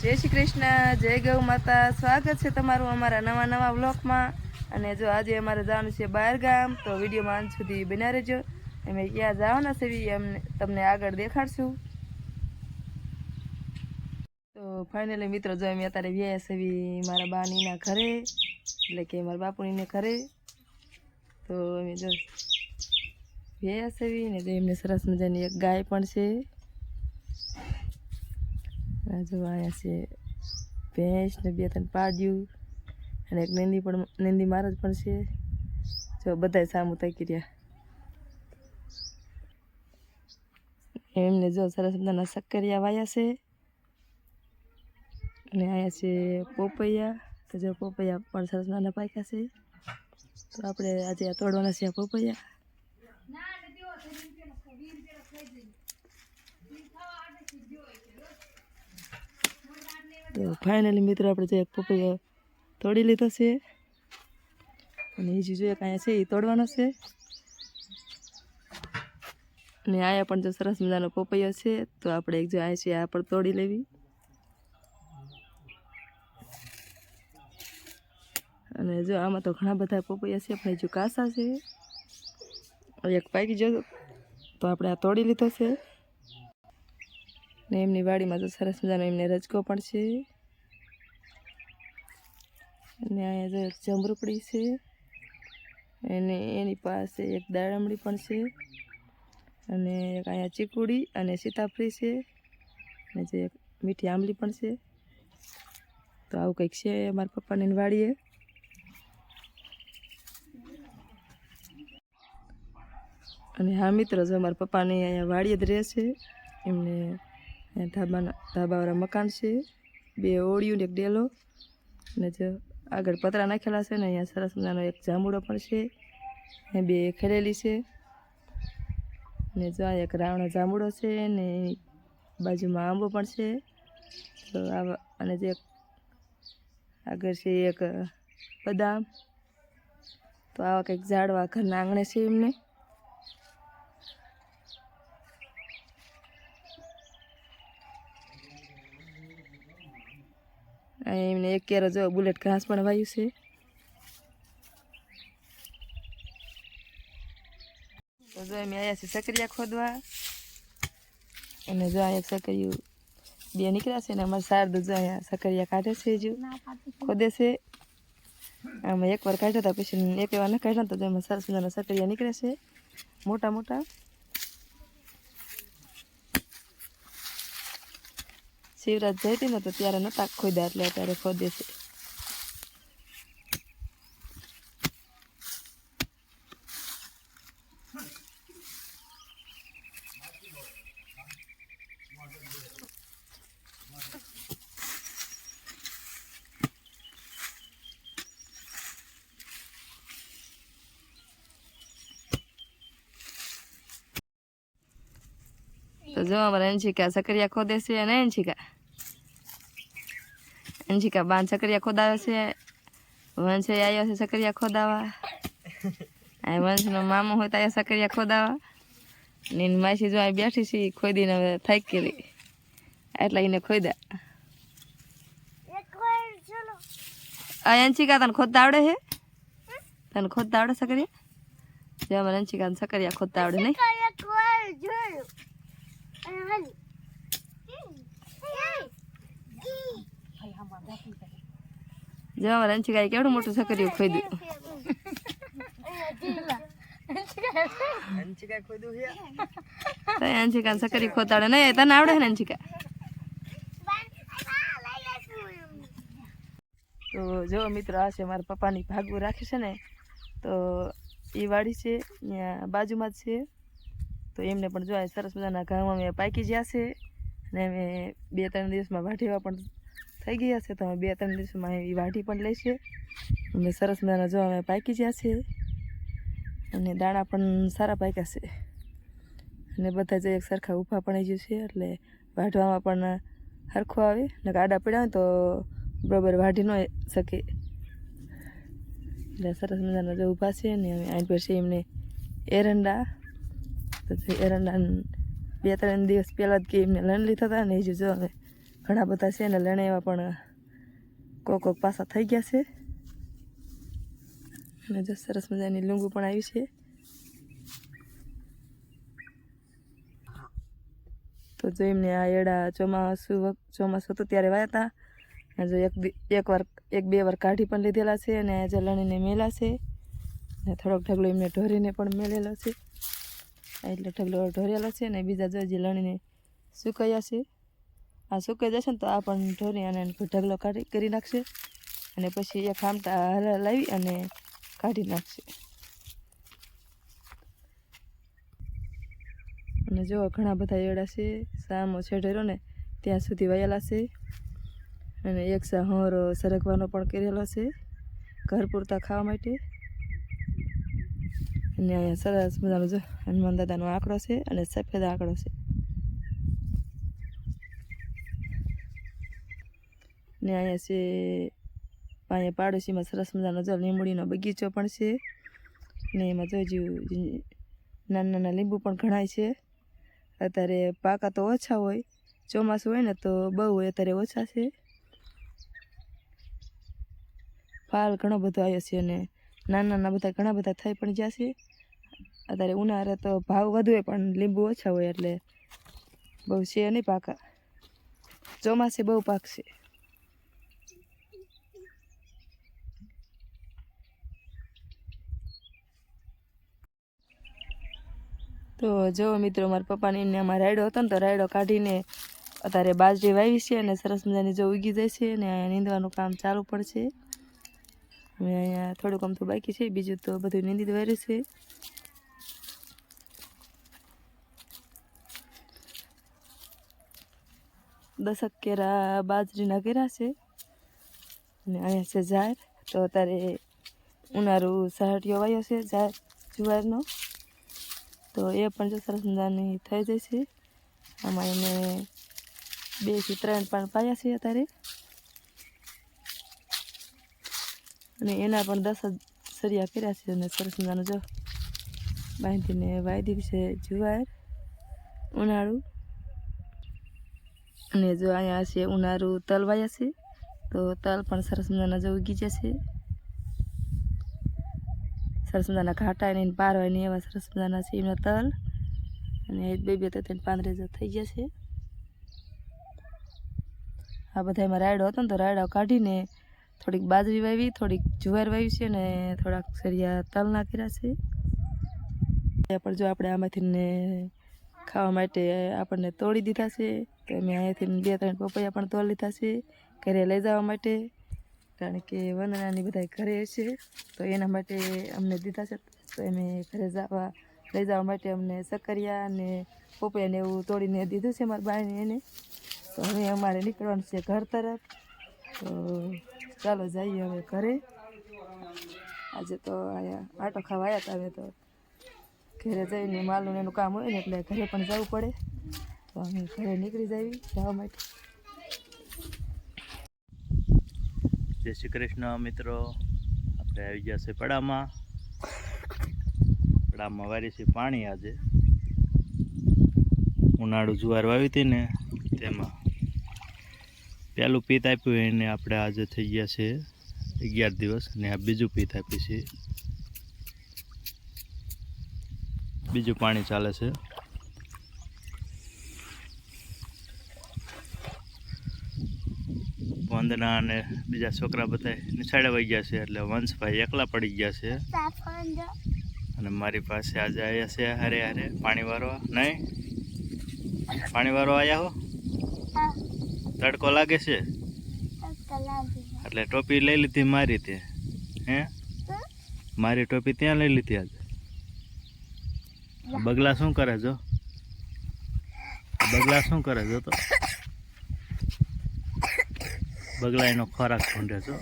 જય શ્રી કૃષ્ણ, જય ગૌ માતા. સ્વાગત છે તમારું અમારા નવા વ્લોગમાં. અને જો આજે અમારે જવાનું છે બહાર ગામ, તો વિડીયોમાં અંત સુધી બન્યા રહેજો. અમે ક્યાં જવાના છે એમને તમને આગળ દેખાડશું. તો ફાઇનલી મિત્રો જો અમે અત્યારે વ્યાયા છે મારા બાનીના ઘરે, એટલે કે મારા બાપુનીને ઘરે. તો અમે જો વ્યાયા છે ને તો એમને સરસ મજાની એક ગાય પણ છે. જો અહીંયા છે ભેંસ ને 2-3 પાડ્યું અને એક નંદી મહારાજ પણ છે. જો બધા સામું તાકી રહ્યા. એમને જો સરસ મજાના શક્કરિયા વાયા છે. અને અહીંયા છે પોપૈયા. તો જો પોપૈયા પણ સરસ મજાના પાક્યા છે. તો આપણે આજે આ તોડવાના છે આ પોપૈયા. તો ફાઇનલી મિત્રો આપણે જે એક પપૈયો તોડી લીધો છે. અને એ જો એક અહીંયા છે એ તોડવાનો છે. અને આયા પણ જો સરસ મજાનો પપૈયો છે. તો આપણે એક જો આ છે આ પણ તોડી લેવી. અને જો આમાં તો ઘણા બધા પપૈયા છે, આપણે જો કાસા છે. એક પાકી જો તો આપણે આ તોડી લીધો છે. ને એમની વાડીમાં તો સરસ મજાનો એમને રજકો પણ છે. અને અહીંયા જો જમરૂકડી છે. અને એની પાસે એક દાડમડી પણ છે. અને એક અહીંયા ચીકુડી અને સીતાફળી છે. અને જે એક મીઠી આંબલી પણ છે. તો આવું કંઈક છે મારા પપ્પાની વાડીએ. અને હા મિત્રો જો મારા પપ્પાની અહીંયા વાડીએ જ રહે છે. એમને ધાબાવાળા મકાન છે, 2 ઓળિયું ને એક ડેલો. અને જો આગળ પતરા નાખેલા છે ને અહીંયા સરસ મજાનો એક જાંબુડો પણ છે. એ 2 ખેલેલી છે. ને જો આ એક રાવણો જાંબુડો છે ને બાજુમાં આંબો પણ છે. તો આવા અને જે આગળ છે એક બદામ. તો આવા કંઈક ઝાડવા ઘરના આંગણે છે એમને. અહીંયા એમને એક કેરો જો બુલેટ ઘાસ પણ વાયું છે. તો જો અમે આવ્યા છીએ સકરિયા ખોદવા. અને જો અહીંયા સકરિયું 2 નીકળ્યા છે ને અમારે શારદું જો અહીંયા સકરિયા કાઢે છે, હજુ ખોદે છે. આમાં એકવાર કાઢ્યા હતા, પછી એક વાર ન કાઢ્યા તો એમાં સરસ મજાના સકરિયા નીકળે છે મોટા મોટા. શિવરાજ જઈ હતી ને તો ત્યારે નહોતા ખોદ્યા, એટલે અત્યારે ખોદે છે. તો જો અમારે અંશિકા સકરિયા ખોદે છે. અને અંશિકા બાન સકરિયા ખોદાવે છે. વંશ આવ્યો છે સકરિયા ખોદાવા. આ વંશનો મામો હોય તો અહીંયા સકરિયા ખોદાવા. ને એની માસી જો અહીં બેઠી છે, ખોદીને હવે થાકી ગયેલી એટલે એને ખોદ્યા. અંશિકા તને ખોદતા આવડે છે? તને ખોદતા આવડે સકરિયા? જે અમારે અંશિકાને સકરિયા ખોદતા આવડે નહીં. જો અમારે અંશિકાએ કેવડું મોટું સકરિયું ખોદ્યું. અંશિકાને સકરિયું ખોદાડે નહીં. તને આવડે ને અંશિકા? તો જો મિત્રો આ છે મારા પપ્પાની ભાગવું રાખે છે ને, તો એ વાડી છે ત્યાં બાજુમાં જ છે. તો એમને પણ જો સરસ મજાના ઘઉં અમે પાકી ગયા છે. અને અમે 2-3 દિવસમાં વાઢીવા પણ થઈ ગયા છે. તો અમે 2-3 દિવસમાં એ વાઢી પણ લઈશે. અમે સરસ મજાના જો અમે પાકી ગયા છે. અને દાણા પણ સારા પાક્યા છે. અને બધા જે એક સરખા ઊભા પણ આવી ગયું છે, એટલે વાઢવામાં પણ સરખું આવે. ને આડા પડ્યા હોય તો બરાબર વાઢી ન શકે. એટલે સરસ મજાના જે ઊભા છે ને અમે અહીં પર છે એમને એરંડા. તો એરંડા 2-3 દિવસ પહેલાં જ કે એમને લઈને લીધા હતા. ને હજુ જો અમે ઘણા બધા છે ને લણે એવા પણ કોક પાસા થઈ ગયા છે. અને જો સરસ મજાની લીંબુ પણ આવી છે. તો જો એમને આ એડા ચોમાસું હતું ત્યારે વાયા હતા. અને જો એક બે વાર કાઢી પણ લીધેલા છે. અને જે લણીને મેલા છે. અને થોડોક ઢગલો એમને ઢોરીને પણ મેલેલો છે. એટલે ઢગલો ઢોરેલો છે. ને બીજા જો જે લણીને સુકાયા છે. આ સુકાઈ જશે ને તો આ પણ ઢોરી અને ઢગલો કરી નાખશે. અને પછી એક આમટા લાવી અને કાઢી નાખશે. અને જો ઘણા બધા એડા છે. સામો છેડેરો ને ત્યાં સુધી વયેલા છે. અને એક હોરો સરગવાનો પણ કરેલો છે ઘર પૂરતા ખાવા માટે. અને અહીંયા સરસ મજાનો જો હનુમાન દાદાનો આંકડો છે અને સફેદ આંકડો છે. ને અહીંયા છે અહીંયા પાડોશીમાં સરસ મજાનો જો લીંબડીનો બગીચો પણ છે. ને એમાં જોજો નાના લીંબુ પણ ઘણાય છે. અત્યારે પાકા તો ઓછા હોય, ચોમાસું હોય ને તો બહુ હોય, અત્યારે ઓછા છે. ફાલ ઘણો બધો આવ્યો છે. અને નાના બધા ઘણા બધા થઈ પણ ગયા છે. અત્યારે ઉનાળે તો ભાવ વધુ હોય પણ લીંબુ ઓછા હોય એટલે બહુ છે નહીં પાકા. ચોમાસે બહુ પાકશે. તો જો મિત્રો મારા પપ્પાને એને આમાં રાયડો હતો ને તો રાયડો કાઢીને અત્યારે બાજરી વાવી છે. અને સરસ મજાની જો ઉગી જાય છે. અને અહીંયા નીંદવાનું કામ ચાલુ પણ છે. હવે અહીંયા થોડું કામ તો બાકી છે, બીજું તો બધું નીંદી વાર્યું છે. દસક કેરા બાજરીના કેરા છે. અને અહીંયા છે ઝાર. તો અત્યારે ઉનાળું સહાટીઓ વાયો છે ઝાર જુવારનો. તો એ પણ જો સરસ મજાની થઈ જાય છે. આમાં એને 2 થી 3 પાન પાયા છે અત્યારે. અને એના પણ 10 સરિયા કર્યા છે. અને સરસ મજાનું જો બાંધીને વાવી દીધી છે જુવાર ઉનાળું. અને જો અહીંયા છે ઉનાળું તલ વાયા છે. તો તલ પણ સરસ મજાના જો ઉગી જશે. સરસ મજાના ઘાટા ને પારવાય ને એવા સરસ મજાના છે એમના તલ. અને 2 તો 3 પાંદડે જો થઈ ગયા છે. આ બધા એમાં રાયડો હતો ને તો રાયડા કાઢીને થોડીક બાજરી વાવી, થોડીક જુવાર વાવી છે. અને થોડાક સરિયા તલ નાખ્યા છે. પણ જો આપણે આમાંથી ખાવા માટે આપણને તોડી દીધા છે. તો અમે અહીંયાથી 2-3 પપૈયા પણ તોડી લીધા છે ઘરે લઈ જવા માટે. કારણ કે વંદનાની બધા ઘરે છે તો એના માટે અમને દીધા છે. તો અમે ઘરે લઈ જવા માટે અમને સક્કરિયા અને પપૈયાને એવું તોડીને દીધું છે મારા બાઈને એને. તો હવે અમારે નીકળવાનું છે ઘર તરફ. તો ચાલો જઈએ હવે ઘરે. આજે તો અહીંયા આટો ખાવા આવ્યા હતા. હવે તો ઘરે જઈને માલનું એનું કામ હોય ને એટલે ઘરે પણ જવું પડે. તો અમે ઘરે નીકળી જવા માટે. જય શ્રી કૃષ્ણ મિત્રો, આપણે આવી ગયા છે પડામાં વારી છે પાણી. આજે ઉનાળુ જુવાર વાવી હતી ને તેમાં પહેલું પીત આપ્યું એને આપણે આજે થઈ ગયા છે 11 દિવસ. અને આ બીજું પીત આપ્યું છે, બીજું પાણી ચાલે છે. વંદના અને બીજા છોકરા બધા નિશાળે વહી ગયા છે એટલે વંશભાઈ એકલા પડી ગયા છે. અને મારી પાસે આજે આવ્યા છે હારે પાણી વારવા. નહીં પાણી વારવા આવ્યા હો? તડકો લાગે છે એટલે ટોપી લઈ લીધી મારી. તે હે મારી ટોપી ત્યાં લઈ લીધી આજે. બગલા શું કરે જો? બગલા શું કરે જો? તો બગલા એનો ખોરાક ઢૂંઢે છો.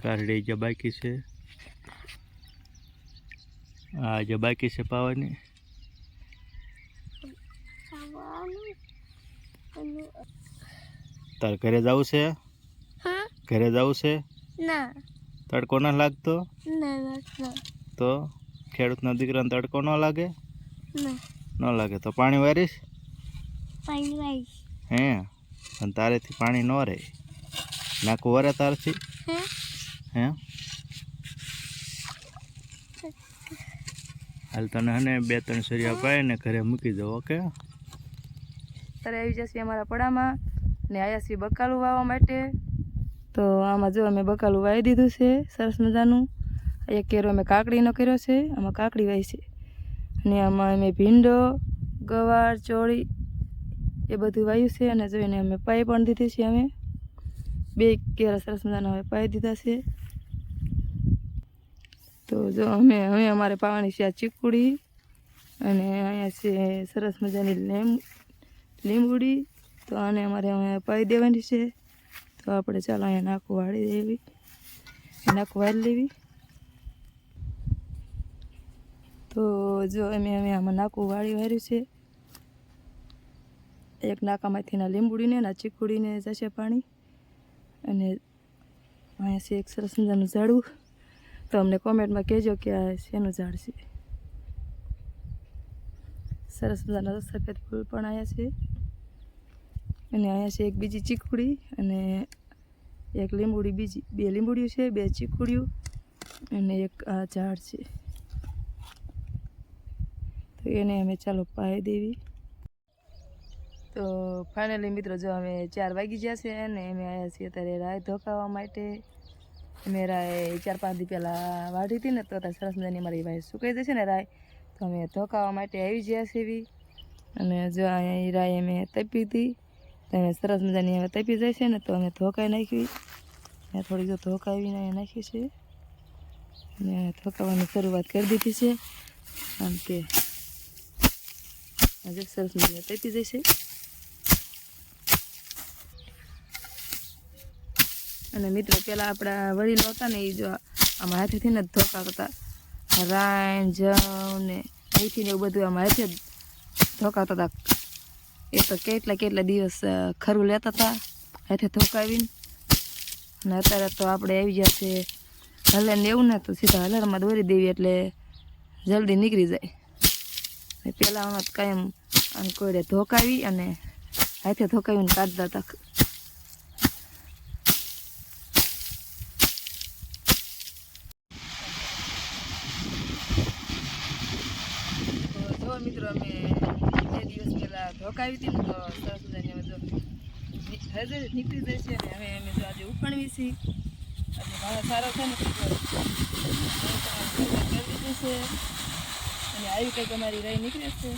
કારડી જે બાકી છે, આ જે બાકી છે પાવાની. તાર ઘરે જવું છે? ઘરે જવું છે? તડકો ના લાગતો તો ખેડૂતનો દીકરાને તડકો ન લાગે? ના ન લાગે તો પાણી વારીશ? પાણી વાઈશ હે અને તારેથી પાણી ન રહે, નાખું વરે તારથી? હે હાલ તને હને 2-3 સરિયા પાઈને ઘરે મૂકી દો. ઓકે, ત્યારે આવી જશે અમારા પડામાં ને આવ્યા છીએ બકાલું વાવવા માટે. તો આમાં જો અમે બકાલું વાવી દીધું છે સરસ મજાનું. એક કેરો અમે કાકડીનો કર્યો છે, આમાં કાકડી વાવી છે. અને આમાં અમે ભીંડો, ગવાર, ચોળી એ બધું વાવ્યું છે. અને જોઈને અમે પાઈ પણ દીધી છે. અમે 2 કેરા સરસ મજાના હવે પાઈ દીધા છે. તો જો અમે અમારે પાવાની છે આ ચીકુડી, અને અહીંયા છે સરસ મજાની લીંબુડી. તો આને અમારે અહીંયા પાઈ દેવાની છે. તો આપણે ચાલો અહીંયા નાખું વાળી દેવી, નાખું વાળી લેવી. તો જો અમે આમાં નાખું વાળ્યું છે. એક નાકામાંથી ના લીંબુડીને ના ચીકુડીને જશે પાણી. અને અહીંયા છે એક સરસ મજાનું ઝાડવું. તો અમને કોમેન્ટમાં કહેજો કે આ શેનું ઝાડ છે. સરસ મજાના સફેદ ફૂલ પણ આવ્યા છે. અને અહીંયા છે એક બીજી ચીકુડી અને એક લીંબુડી, બીજી 2 લીંબુડીઓ છે, 2 ચીકુડીઓ અને એક આ ઝાડ છે. તો એને અમે ચાલો પાઈ દેવી. તો ફાઇનલી મિત્રો જો અમે 4 વાગી ગયા છે અને અમે આવ્યા છીએ અત્યારે રાય ધોકાવવા માટે. અમે રાય 4-5 દી પહેલાં વાઢી હતી ને, તો અત્યારે સરસ મજાની અમારી ભાઈ સુકાઈ જશે ને રાય, તો અમે ધોકાવવા માટે આવી ગયા છે એવી. અને જો અહીંયા રાય અમે તપી હતી, તો અમે સરસ મજાની હવે તપી જાય છે ને, તો અમે ધોકાઈ નાખી. અહીંયા થોડી જો ધોકાવીને અહીંયા નાખી છે અને ધોકાવવાની શરૂઆત કરી દીધી છે. આમ કે આજે સરસ મજાની તપી જશે. અને મિત્રો પહેલાં આપણા વડીલો હતા ને, એ જો આમાં હાથેથી ને જ ધોકા કરતા. રાઈન જવ ને અહીંથી ને એવું બધું આમાં હાથે જ ધોકાતા હતા. એ તો કેટલા દિવસ ખરું લેતા હતા હાથે ધોકાવીને. અને અત્યારે તો આપણે આવી ગયા છે હલર ને એવું ને, તો સીધા હલરમાં દોરી દેવી એટલે જલ્દી નીકળી જાય. ને પહેલાં આમાં કાયમ કોઈને ધોકાવી અને હાથે ધોકાવીને કાઢતા હતા. જો મિત્રો અમે 2 દિવસ પહેલાં ધોકાવી હતી ને, તો સરસ મજાની અમે જો હજે નીકળી જાય છે. અને હવે અમે જો આજે ઉફાણવી છીએ. આજે ભાવ સારો છે ને, કરી દીધું છે. અને આવી કંઈક અમારી રાઈ નીકળે છે.